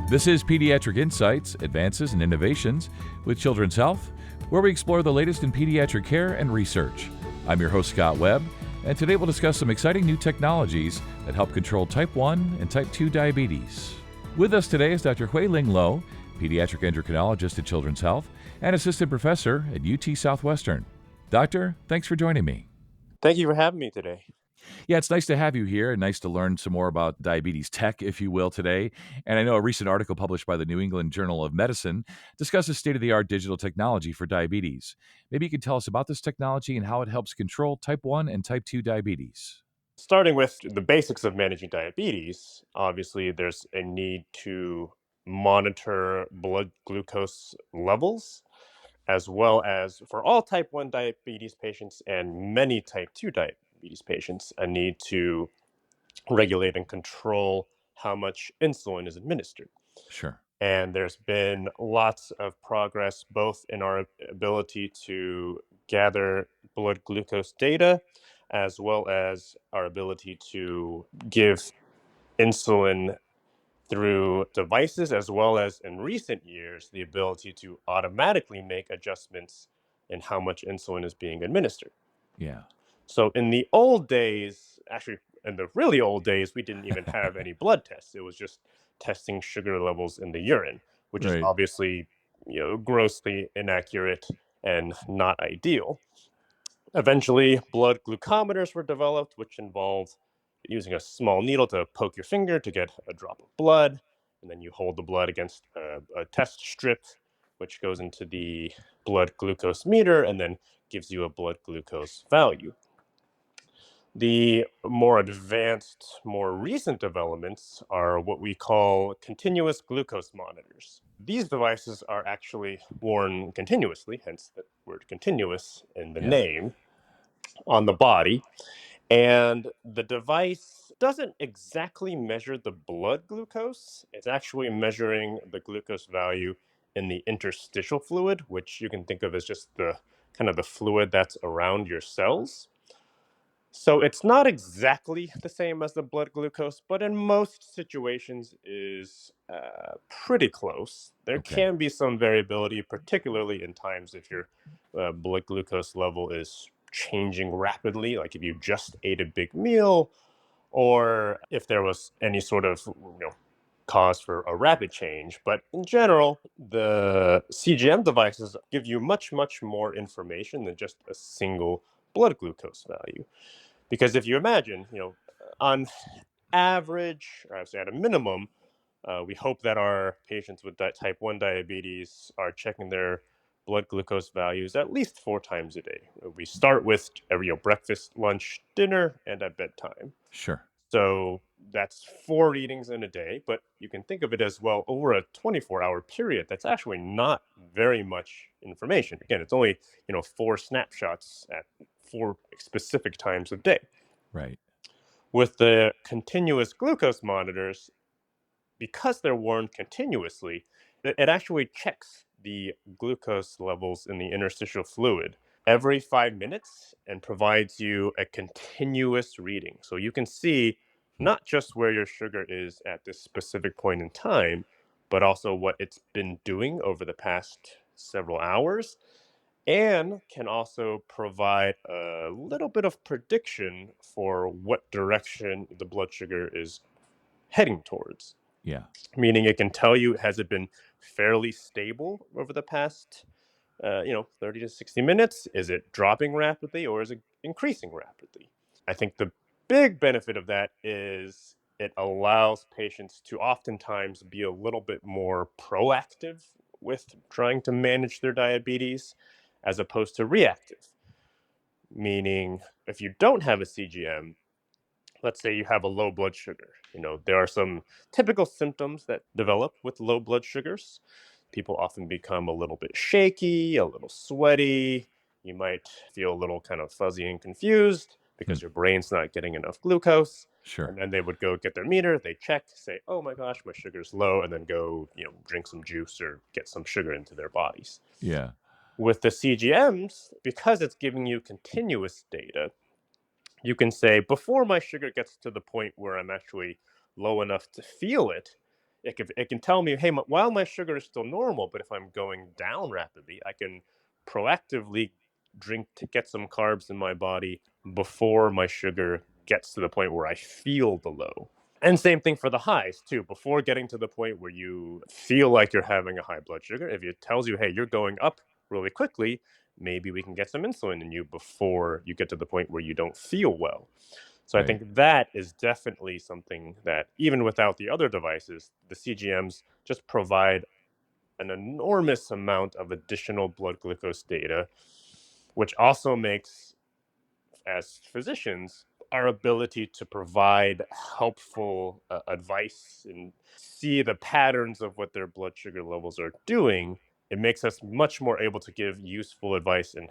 This is Pediatric Insights, Advances and Innovations with Children's Health, where we explore the latest in pediatric care and research. I'm your host, Scott Webb, and today we'll discuss some exciting new technologies that help control type 1 and type 2 diabetes. With us today is Dr. Huay-Lin Lo, pediatric endocrinologist at Children's Health and assistant professor at UT Southwestern. Doctor, thanks for joining me. Thank you for having me today. Yeah, it's nice to have you here and nice to learn some more about diabetes tech, if you will, today. And I know a recent article published by the New England Journal of Medicine discusses state-of-the-art digital technology for diabetes. Maybe you could tell us about this technology and how it helps control type 1 and type 2 diabetes. Starting with the basics of managing diabetes, obviously there's a need to monitor blood glucose levels, as well as for all type 1 diabetes patients and many type 2 diabetes patients, a need to regulate and control how much insulin is administered. Sure. And there's been lots of progress both in our ability to gather blood glucose data as well as our ability to give insulin through devices, as well as in recent years, the ability to automatically make adjustments in how much insulin is being administered. Yeah. So in the old days, actually, in the really old days, we didn't even have any blood tests. It was just testing sugar levels in the urine, which is Right. obviously, grossly inaccurate and not ideal. Eventually, blood glucometers were developed, which involved using a small needle to poke your finger to get a drop of blood, and then you hold the blood against a test strip, which goes into the blood glucose meter and then gives you a blood glucose value. The more advanced, more recent developments are what we call continuous glucose monitors. These devices are actually worn continuously, hence the word continuous in the Yeah. name, on the body. And the device doesn't exactly measure the blood glucose, it's actually measuring the glucose value in the interstitial fluid, which you can think of as just the kind of the fluid that's around your cells. So it's not exactly the same as the blood glucose, but in most situations is pretty close. There Okay. can be some variability, particularly in times if your blood glucose level is changing rapidly, like if you just ate a big meal, or if there was any sort of cause for a rapid change. But in general, the CGM devices give you much, much more information than just a single blood glucose value. Because if you imagine, on average, or I would say at a minimum, we hope that our patients with type 1 diabetes are checking their blood glucose values at least 4 times a day. We start with every breakfast, lunch, dinner, and at bedtime. Sure. So that's 4 readings in a day, but you can think of it as, well, over a 24-hour period. That's actually not very much information. Again, it's only 4 snapshots at 4 specific times a day. Right. With the continuous glucose monitors, because they're worn continuously, it actually checks the glucose levels in the interstitial fluid every 5 minutes and provides you a continuous reading. So you can see not just where your sugar is at this specific point in time, but also what it's been doing over the past several hours, and can also provide a little bit of prediction for what direction the blood sugar is heading towards. Yeah. Meaning it can tell you, has it been fairly stable over the past 30 to 60 minutes? Is it dropping rapidly or is it increasing rapidly? I think the big benefit of that is it allows patients to oftentimes be a little bit more proactive with trying to manage their diabetes as opposed to reactive. Meaning, if you don't have a CGM, let's say you have a low blood sugar. There are some typical symptoms that develop with low blood sugars. People often become a little bit shaky, a little sweaty. You might feel a little kind of fuzzy and confused Hmm. because your brain's not getting enough glucose. Sure. And then they would go get their meter, they check, say, oh my gosh, my sugar's low, and then go, drink some juice or get some sugar into their bodies. Yeah. With the CGMs, because it's giving you continuous data, you can say, before my sugar gets to the point where I'm actually low enough to feel it, it can tell me, hey, while my sugar is still normal, but if I'm going down rapidly, I can proactively drink to get some carbs in my body before my sugar gets to the point where I feel the low. And same thing for the highs too. Before getting to the point where you feel like you're having a high blood sugar, if it tells you, hey, you're going up really quickly, maybe we can get some insulin in you before you get to the point where you don't feel well. So I Right. think that is definitely something that, even without the other devices, the CGMs just provide an enormous amount of additional blood glucose data, which also makes, as physicians, our ability to provide helpful advice and see the patterns of what their blood sugar levels are doing. It makes us much more able to give useful advice and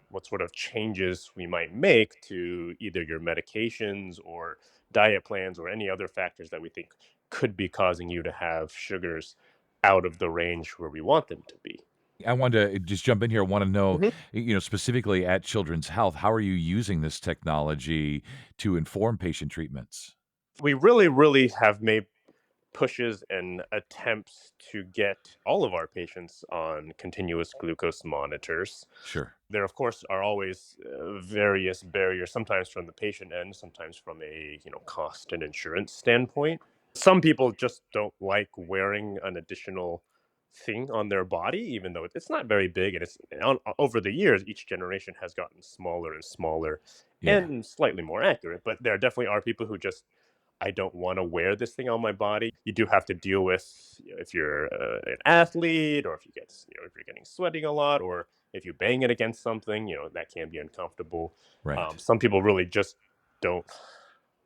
what sort of changes we might make to either your medications or diet plans or any other factors that we think could be causing you to have sugars out of the range where we want them to be. I wanted to just jump in here. I want to know, specifically at Children's Health, how are you using this technology to inform patient treatments? We really, really have made pushes and attempts to get all of our patients on continuous glucose monitors. Sure. There, of course, are always various barriers, sometimes from the patient end, sometimes from a cost and insurance standpoint. Some people just don't like wearing an additional thing on their body, even though it's not very big, and over the years, each generation has gotten smaller and smaller Yeah. and slightly more accurate. But there definitely are people who just, I don't want to wear this thing on my body. You do have to deal with, if you're an athlete, or if if you're getting sweating a lot, or if you bang it against something, that can be uncomfortable. Right. Some people really just don't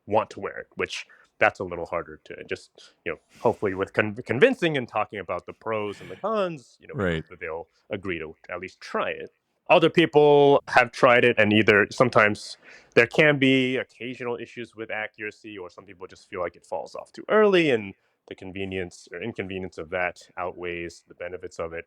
want to wear it, which that's a little harder to just, hopefully with convincing and talking about the pros and the cons, we Right. hope that they'll agree to at least try it. Other people have tried it, and either sometimes there can be occasional issues with accuracy, or some people just feel like it falls off too early, and the convenience or inconvenience of that outweighs the benefits of it.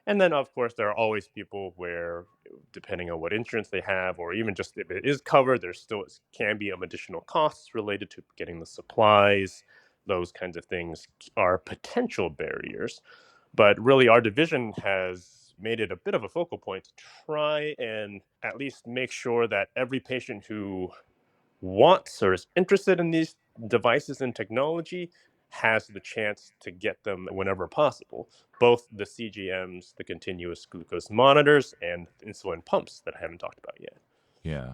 And then, of course, there are always people where, depending on what insurance they have, or even just if it is covered, there still can be additional costs related to getting the supplies. Those kinds of things are potential barriers. But really, our division has made it a bit of a focal point to try and at least make sure that every patient who wants or is interested in these devices and technology has the chance to get them whenever possible. Both the CGMs, the continuous glucose monitors, and insulin pumps that I haven't talked about yet. Yeah.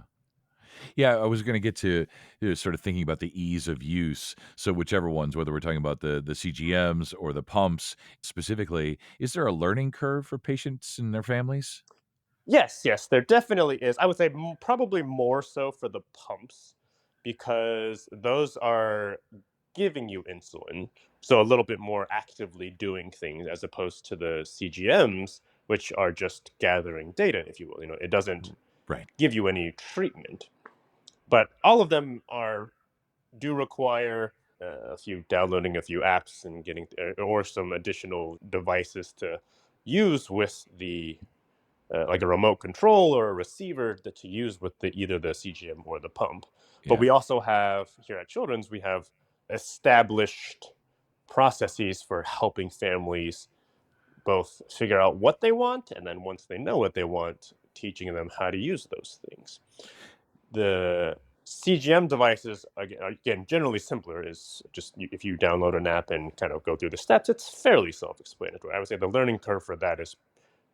Yeah, I was gonna get to, sort of thinking about the ease of use. So whichever ones, whether we're talking about the CGMs or the pumps specifically, is there a learning curve for patients and their families? Yes, yes, there definitely is. I would say probably more so for the pumps, because those are giving you insulin, so a little bit more actively doing things, as opposed to the CGMs, which are just gathering data, if you will. It doesn't Right. give you any treatment. But all of them are do require a few downloading a few apps and getting or some additional devices to use with the like a remote control or a receiver to use with either the CGM or the pump. But Yeah. we also have, here at Children's, we have established processes for helping families both figure out what they want, and then once they know what they want, teaching them how to use those things. The CGM devices, again, generally simpler. Is just if you download an app and kind of go through the steps, it's fairly self-explanatory. I would say the learning curve for that is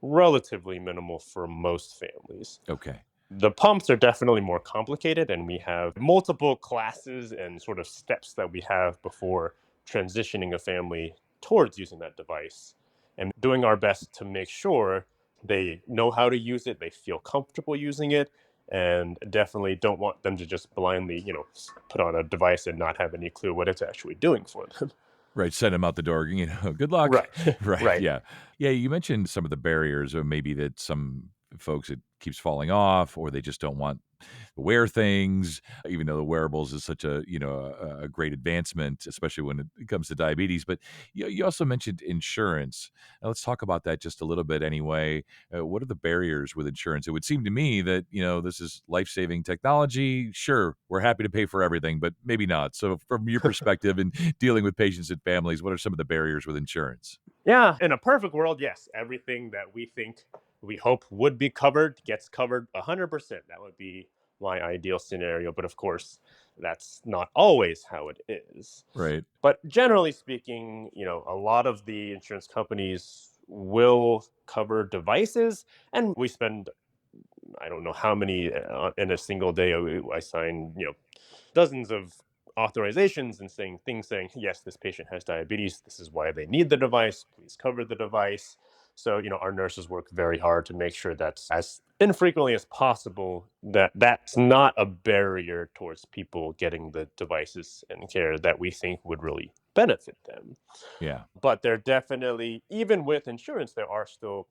relatively minimal for most families. Okay. The pumps are definitely more complicated, and we have multiple classes and sort of steps that we have before transitioning a family towards using that device, and doing our best to make sure they know how to use it, they feel comfortable using it, and definitely don't want them to just blindly, put on a device and not have any clue what it's actually doing for them. Right, send them out the door, good luck. Right. Right, Right. yeah. Yeah, you mentioned some of the barriers, or maybe that some folks, it keeps falling off, or they just don't want wear things, even though the wearables is such a, a great advancement, especially when it comes to diabetes. But you also mentioned insurance. Now, let's talk about that just a little bit anyway. What are the barriers with insurance? It would seem to me that, this is life-saving technology. Sure, we're happy to pay for everything, but maybe not. So from your perspective in dealing with patients and families, what are some of the barriers with insurance? Yeah, in a perfect world, yes, everything that we hope would be covered gets covered 100%. That would be my ideal scenario. But of course, that's not always how it is. Right. But generally speaking, a lot of the insurance companies will cover devices, and we spend I don't know how many in a single day. I sign, dozens of authorizations and saying things saying, yes, this patient has diabetes. This is why they need the device. Please cover the device. So, our nurses work very hard to make sure that's as infrequently as possible, that that's not a barrier towards people getting the devices and care that we think would really benefit them. Yeah. But there definitely, even with insurance, there are still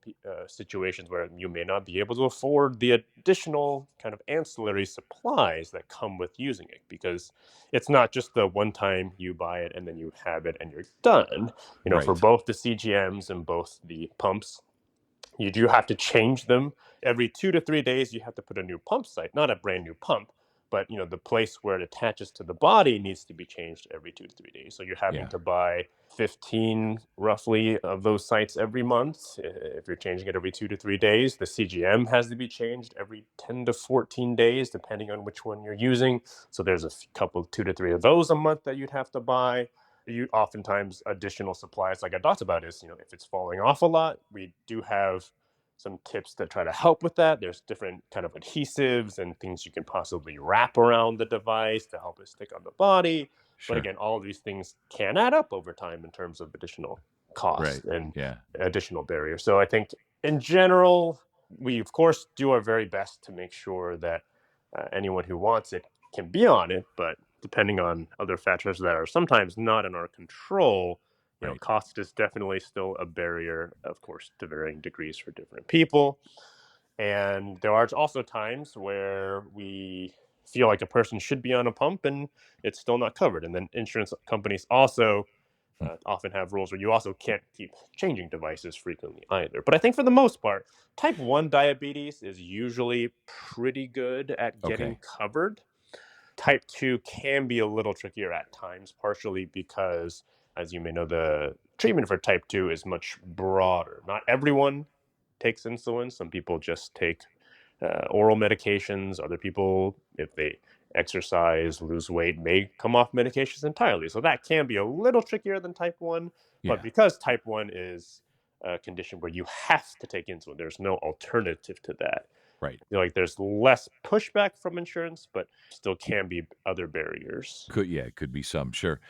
situations where you may not be able to afford the additional kind of ancillary supplies that come with using it, because it's not just the one time you buy it and then you have it and you're done. For Right. both the CGMs and both the pumps, you do have to change them every 2 to 3 days. You have to put a new pump site, not a brand new pump, but the place where it attaches to the body needs to be changed every 2 to 3 days. So you're having Yeah. to buy 15 roughly of those sites every month. If you're changing it every 2 to 3 days, the CGM has to be changed every 10 to 14 days, depending on which one you're using. So there's a couple, 2 to 3 of those a month that you'd have to buy. You oftentimes additional supplies, like I talked about, is if it's falling off a lot, we do have some tips that try to help with that. There's different kind of adhesives and things you can possibly wrap around the device to help it stick on the body. But Sure. again, all of these things can add up over time in terms of additional cost Right. and Yeah. additional barriers. So I think in general, we of course do our very best to make sure that anyone who wants it can be on it, but depending on other factors that are sometimes not in our control, Right. cost is definitely still a barrier, of course, to varying degrees for different people. And there are also times where we feel like a person should be on a pump and it's still not covered. And then insurance companies also Hmm. often have rules where you also can't keep changing devices frequently either. But I think for the most part, type 1 diabetes is usually pretty good at getting Okay. covered. Type 2 can be a little trickier at times, partially because, as you may know, the treatment for type 2 is much broader. Not everyone takes insulin. Some people just take oral medications. Other people, if they exercise, lose weight, may come off medications entirely. So that can be a little trickier than type 1. But Yeah. because type 1 is a condition where you have to take insulin, there's no alternative to that. Right. Like there's less pushback from insurance, but still can be other barriers. It could be some, sure.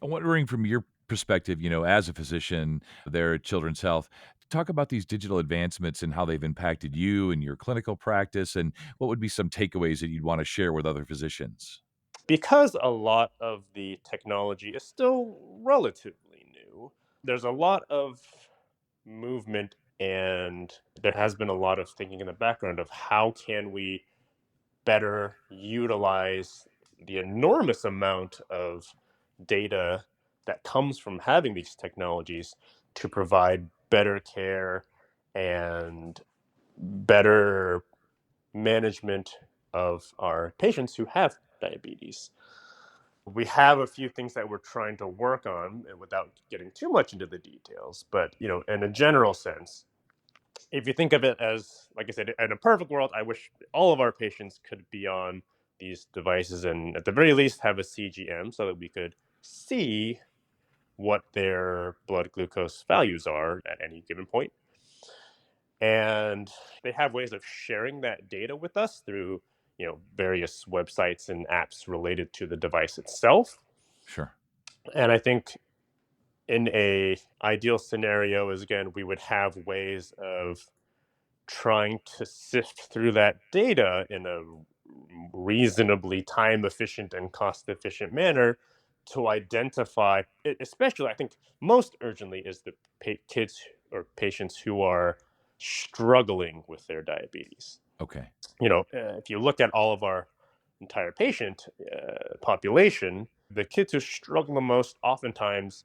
I'm wondering from your perspective, as a physician there at Children's Health, talk about these digital advancements and how they've impacted you and your clinical practice, and what would be some takeaways that you'd want to share with other physicians? Because a lot of the technology is still relatively new, there's a lot of movement, and there has been a lot of thinking in the background of how can we better utilize the enormous amount of data that comes from having these technologies to provide better care and better management of our patients who have diabetes. We have a few things that we're trying to work on, and without getting too much into the details, but in a general sense, if you think of it as, like I said, in a perfect world, I wish all of our patients could be on these devices and at the very least have a CGM so that we could see what their blood glucose values are at any given point. And they have ways of sharing that data with us through, various websites and apps related to the device itself. Sure. And I think in a ideal scenario is, again, we would have ways of trying to sift through that data in a reasonably time efficient and cost efficient manner to identify, especially I think most urgently, is the kids or patients who are struggling with their diabetes. Okay. If you look at all of our entire patient population, the kids who struggle the most oftentimes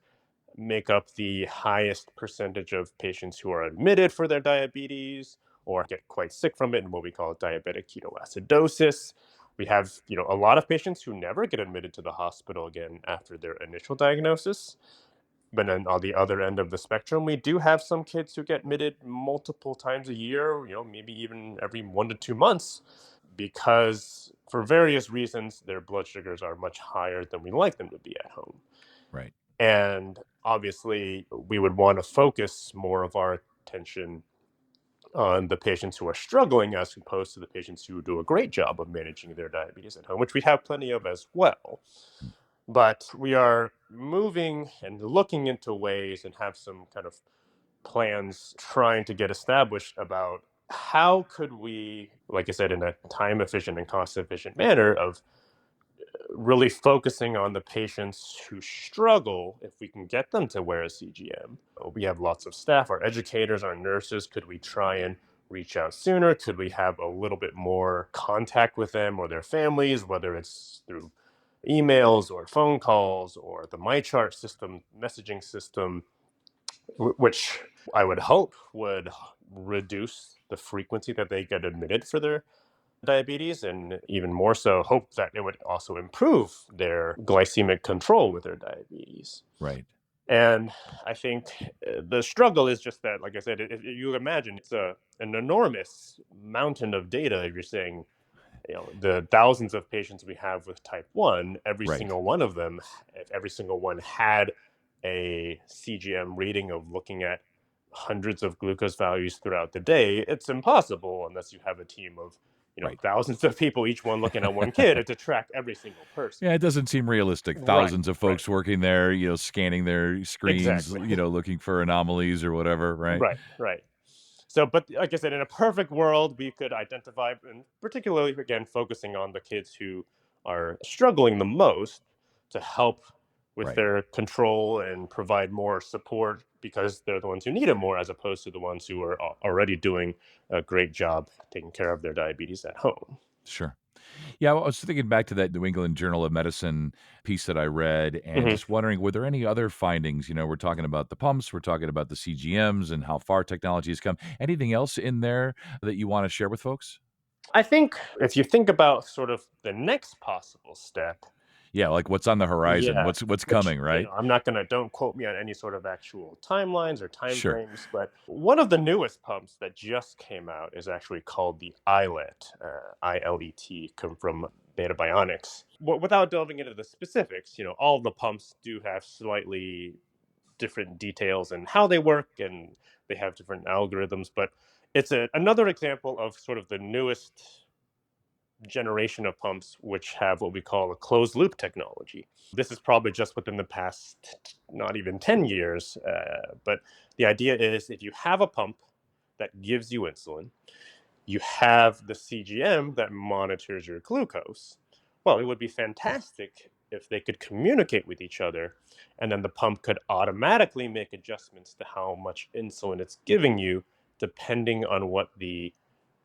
make up the highest percentage of patients who are admitted for their diabetes or get quite sick from it, and what we call diabetic ketoacidosis. We have, a lot of patients who never get admitted to the hospital again after their initial diagnosis. But then on the other end of the spectrum, we do have some kids who get admitted multiple times a year, maybe even every 1 to 2 months, because for various reasons, their blood sugars are much higher than we like them to be at home. Right. And obviously, we would want to focus more of our attention on the patients who are struggling as opposed to the patients who do a great job of managing their diabetes at home, which we have plenty of as well. Mm. But we are moving and looking into ways and have some kind of plans trying to get established about how could we, like I said, in a time efficient and cost efficient manner of really focusing on the patients who struggle, if we can get them to wear a CGM. We have lots of staff, our educators, our nurses. Could we try and reach out sooner? Could we have a little bit more contact with them or their families, whether it's through emails or phone calls or the MyChart system, messaging system, which I would hope would reduce the frequency that they get admitted for their diabetes, and even more so hope that it would also improve their glycemic control with their diabetes. Right. And I think the struggle is just that, like I said, if you imagine it's an enormous mountain of data. If you're saying, the thousands of patients we have with type 1, every Right. single one of them, if every single one had a CGM reading of looking at hundreds of glucose values throughout the day, it's impossible unless you have a team of, Right. thousands of people, each one looking at one kid, to track every single person. Yeah, it doesn't seem realistic. Right, Thousands of right. folks working there, scanning their screens, Exactly. looking for anomalies or whatever, right? Right, right. So, but like I said, in a perfect world, we could identify, and particularly again, focusing on the kids who are struggling the most to help with Right. their control and provide more support because they're the ones who need it more, as opposed to the ones who are already doing a great job taking care of their diabetes at home. Sure. Yeah, well, I was thinking back to that New England Journal of Medicine piece that I read and Mhm. just wondering, were there any other findings? We're talking about the pumps, we're talking about the CGMs and how far technology has come. Anything else in there that you want to share with folks? I think if you think about sort of the next possible step. Yeah, like what's on the horizon? Yeah, What's which, coming, right? I'm not gonna, don't quote me on any sort of actual timelines or Sure. timeframes, but one of the newest pumps that just came out is actually called the iLet, ILET, come from Beta Bionics. Without delving into the specifics, all the pumps do have slightly different details and how they work, and they have different algorithms, but it's another example of sort of the newest generation of pumps which have what we call a closed loop technology. This is probably just within the past not even 10 years, but the idea is if you have a pump that gives you insulin, you have the CGM that monitors your glucose. Well, it would be fantastic if they could communicate with each other, and then the pump could automatically make adjustments to how much insulin it's giving you, depending on what the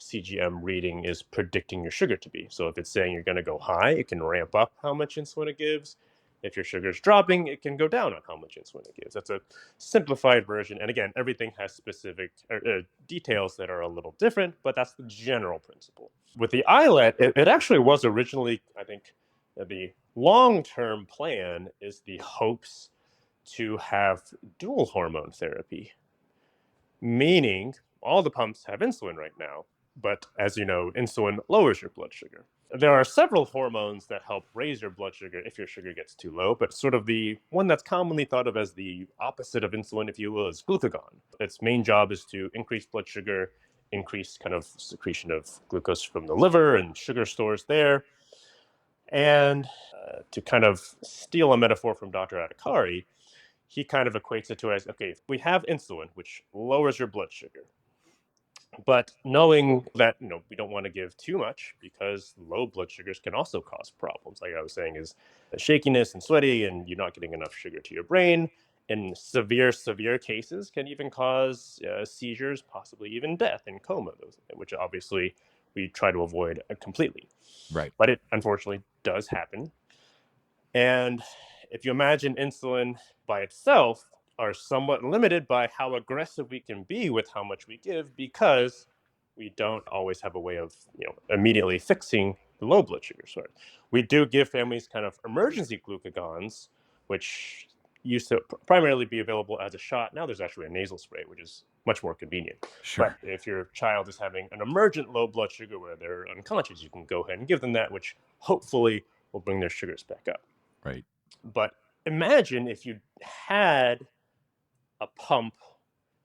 CGM reading is predicting your sugar to be. So if it's saying you're going to go high, it can ramp up how much insulin it gives. If your sugar is dropping, it can go down on how much insulin it gives. That's a simplified version. And again, everything has specific details that are a little different, but that's the general principle. With the iLet, it actually was originally, I think, the long term plan is the hopes to have dual hormone therapy, meaning all the pumps have insulin right now. But as you know, insulin lowers your blood sugar. There are several hormones that help raise your blood sugar if your sugar gets too low, but sort of the one that's commonly thought of as the opposite of insulin, if you will, is glucagon. Its main job is to increase blood sugar, increase kind of secretion of glucose from the liver and sugar stores there. And to kind of steal a metaphor from Dr. Adhikari, he kind of equates it to as okay, if we have insulin, which lowers your blood sugar, but knowing that we don't want to give too much because low blood sugars can also cause problems. Like I was saying, is the shakiness and sweaty, and you're not getting enough sugar to your brain. In severe cases, can even cause seizures, possibly even death and coma, which obviously we try to avoid completely. Right. But it unfortunately does happen. And if you imagine insulin by itself are somewhat limited by how aggressive we can be with how much we give because we don't always have a way of, immediately fixing the low blood sugar. So we do give families kind of emergency glucagons, which used to primarily be available as a shot. Now there's actually a nasal spray, which is much more convenient. But Sure. if your child is having an emergent low blood sugar where they're unconscious, you can go ahead and give them that, which hopefully will bring their sugars back up. Right. But imagine if you had a pump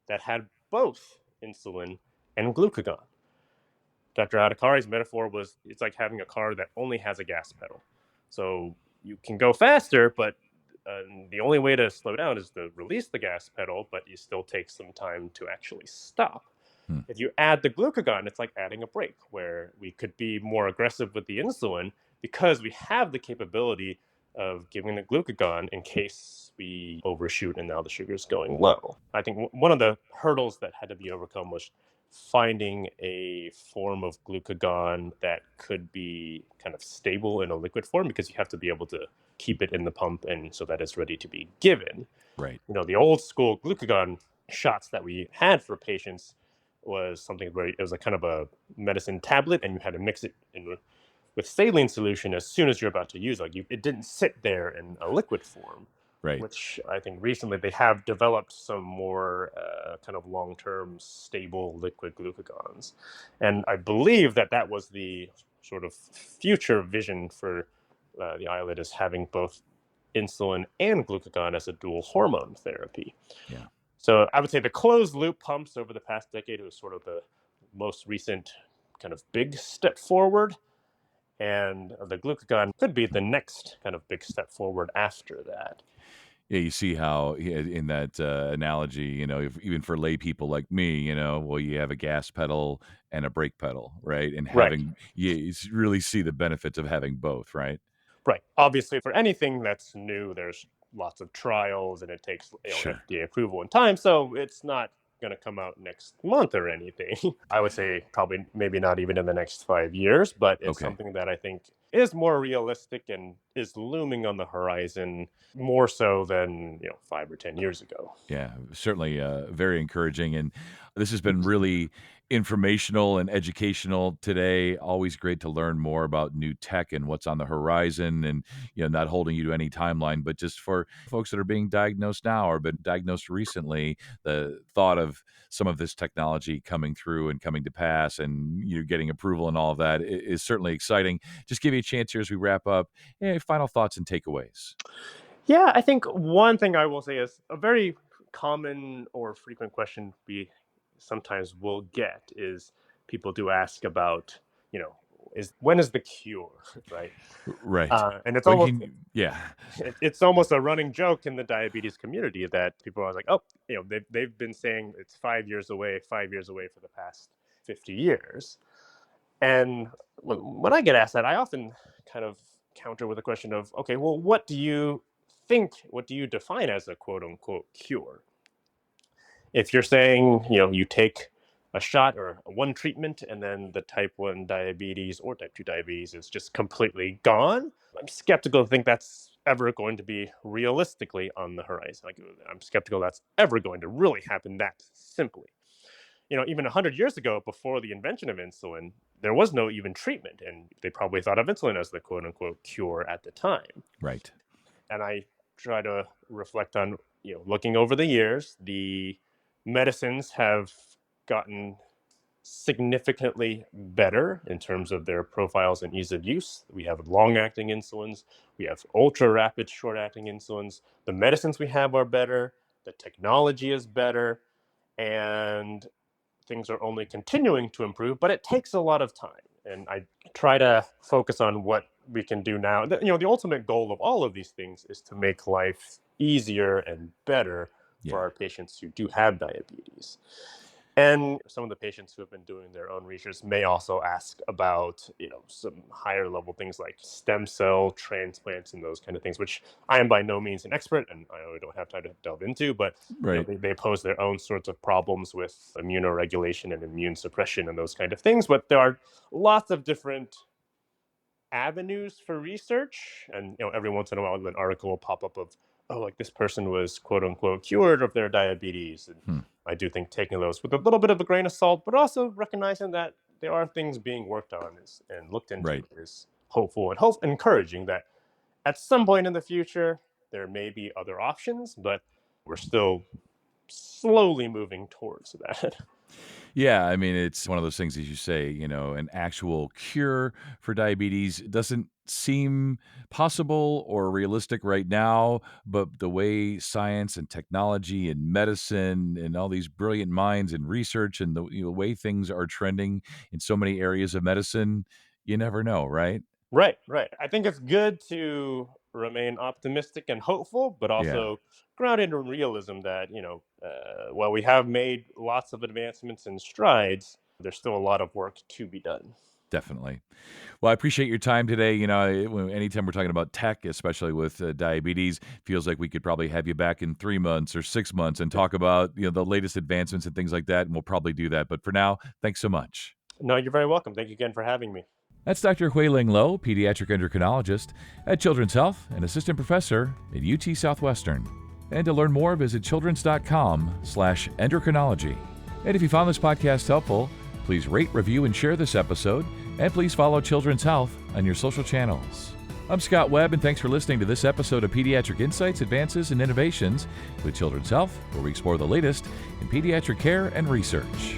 that had both insulin and glucagon. Dr. Adhikari's metaphor was it's like having a car that only has a gas pedal. So you can go faster, but the only way to slow down is to release the gas pedal, but you still take some time to actually stop. Hmm. If you add the glucagon, it's like adding a brake where we could be more aggressive with the insulin because we have the capability of giving the glucagon in case we overshoot and now the sugar is going low. I think one of the hurdles that had to be overcome was finding a form of glucagon that could be kind of stable in a liquid form because you have to be able to keep it in the pump and so that it's ready to be given. Right. The old school glucagon shots that we had for patients was something where it was a kind of a medicine tablet and you had to mix it in with saline solution as soon as you're about to use it. It didn't sit there in a liquid form, Right. which I think recently they have developed some more kind of long-term stable liquid glucagons. And I believe that that was the sort of future vision for the islet is having both insulin and glucagon as a dual hormone therapy. Yeah. So I would say the closed loop pumps over the past decade was sort of the most recent kind of big step forward. And the glucagon could be the next kind of big step forward after that. Yeah, you see how in that analogy, even for lay people like me, well, you have a gas pedal and a brake pedal, right? And Right. really see the benefits of having both, right? Right. Obviously, for anything that's new, there's lots of trials and it takes Sure. FDA approval and time. So it's not going to come out next month or anything. I would say probably maybe not even in the next 5 years, but it's Okay. something that I think is more realistic and is looming on the horizon more so than 5 or 10 years ago. Yeah, certainly very encouraging. And this has been really informational and educational today. Always great to learn more about new tech and what's on the horizon and, not holding you to any timeline, but just for folks that are being diagnosed now or been diagnosed recently, the thought of some of this technology coming through and coming to pass and you getting approval and all of that is certainly exciting. Just give you a chance here as we wrap up. Final thoughts and takeaways. Yeah, I think one thing I will say is a very common or frequent question we sometimes will get is people do ask about, you know, is when is the cure, right? Right. And it's Well, almost yeah. it's almost a running joke in the diabetes community that people are like, oh, they've been saying it's 5 years away for the past 50 years. And when I get asked that, I often kind of counter with a question of, okay, well, what do you define as a quote unquote cure? If you're saying, you take a shot or one treatment and then the type 1 diabetes or type 2 diabetes is just completely gone, I'm skeptical to think that's ever going to be realistically on the horizon. I'm skeptical that's ever going to really happen that simply. Even 100 years ago, before the invention of insulin, there was no even treatment, and they probably thought of insulin as the quote unquote cure at the time. Right. And I try to reflect on, looking over the years, the medicines have gotten significantly better in terms of their profiles and ease of use. We have long acting insulins, we have ultra rapid short acting insulins. The medicines we have are better, the technology is better, and things are only continuing to improve, but it takes a lot of time. And I try to focus on what we can do now. The ultimate goal of all of these things is to make life easier and better for Yeah. our patients who do have diabetes. And some of the patients who have been doing their own research may also ask about, some higher level things like stem cell transplants and those kind of things, which I am by no means an expert and I really don't have time to delve into, but Right. they pose their own sorts of problems with immunoregulation and immune suppression and those kind of things. But there are lots of different avenues for research, and every once in a while an article will pop up of, oh, like this person was quote unquote cured of their diabetes. And Hmm. I do think taking those with a little bit of a grain of salt, but also recognizing that there are things being worked on and looked into Right. is hopeful and encouraging that at some point in the future there may be other options, but we're still slowly moving towards that. Yeah, I mean, it's one of those things, as you say, an actual cure for diabetes doesn't seem possible or realistic right now. But the way science and technology and medicine and all these brilliant minds and research and the way things are trending in so many areas of medicine, you never know, right? Right, right. I think it's good to remain optimistic and hopeful, but Yeah, also grounded in realism that, while we have made lots of advancements and strides, there's still a lot of work to be done. definitely. Well, I appreciate your time today. Anytime we're talking about tech, especially with diabetes, feels like we could probably have you back in 3 months or 6 months and talk about the latest advancements and things like that. And we'll probably do that. But for now, thanks so much. No, you're very welcome. Thank you again for having me. That's Dr. Huay-Lin Lo, pediatric endocrinologist at Children's Health and assistant professor at UT Southwestern. And to learn more, visit childrens.com/endocrinology. And if you found this podcast helpful, please rate, review, and share this episode. And please follow Children's Health on your social channels. I'm Scott Webb, and thanks for listening to this episode of Pediatric Insights, Advances, and Innovations with Children's Health, where we explore the latest in pediatric care and research.